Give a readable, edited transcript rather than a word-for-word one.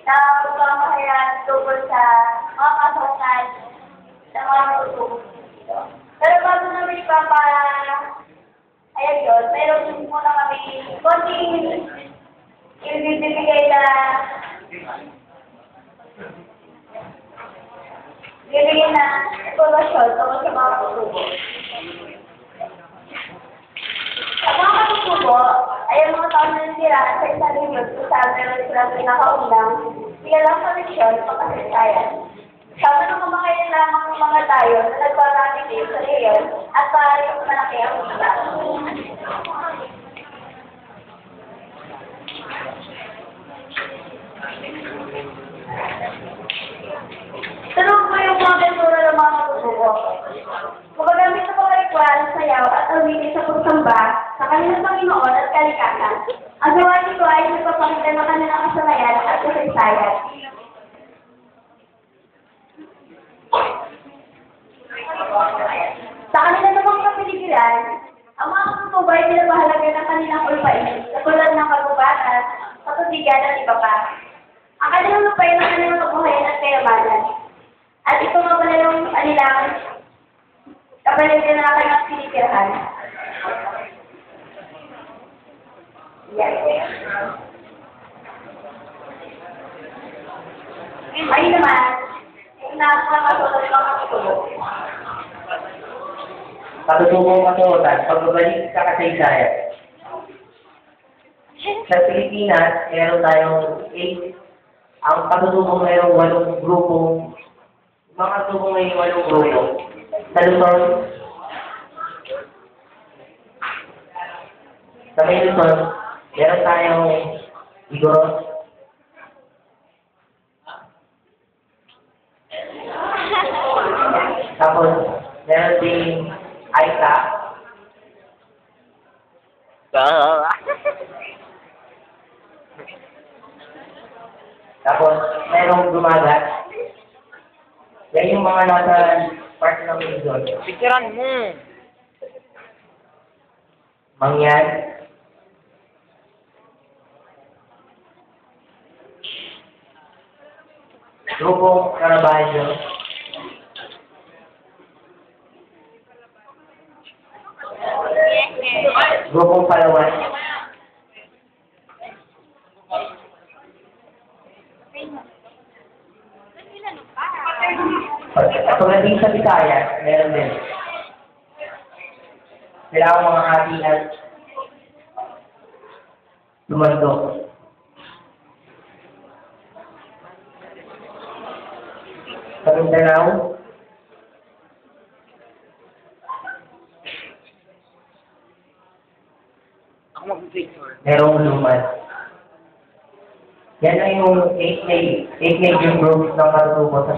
na pamamahayan tungkol sa mga kasawakan sa mga tutulong dito. Pero bago namin ayan yun, meron muna kami konting ibibigay na informasyon tungkol sa mga tutulong. Ang mga katutubo ay ang mga taon na nitira sa isang remote kung saan meron silang pinakaunang sigalang koneksyon o kasaysayan. Sabi ng mga lamang ng mga tayo na nagpapatitig sa reyon at maaaring malaki ang ulat. Tanong ko yung mga kultura ng mga katutubo. Gumagamit ng mga ritual, sayaw at awitin sa pagsamba sa kanilang Panginoon at kalikasan. Ang gawa nito ay nagpapakita ng kanilang kasanayan at kasaysayan. Sa kanilang namang kapiligiran, ang mga katutubo ay pinapahalaga ng kanilang ulpain, katulad ng kagubatan, katubigan at iba pa. Ang kanilang lupain ng kanilang kabuhayan at kayamanan. At ito nga pala yung kanilang kapaligiran na kanilang pinitirhan. Yes. Ay naman, nakakasulat ng katutubo. Katutubong katuotan, pagbabalik sa kasaysayan. Sa Pilipinas, meron tayong 8, ang katutubong mayroong 8 grupong, mga katutubong may 8 grupo. Sa Luzon, sa may Luzon, meron tayong Igorot, tapos meron ding Aita, tapos merong Dumagat. Yan yung mga nasa part ng Luzon. Pikiran mo. Mangyan, grupong Caraballo, grupong Palawan, katulad din sa Bisaya, meron din. Sila ang mga hati at lumandok. Sa Mindanao, Ako mag-picture. merong luman. Yan ang yung 8 major groups ng katutubo sa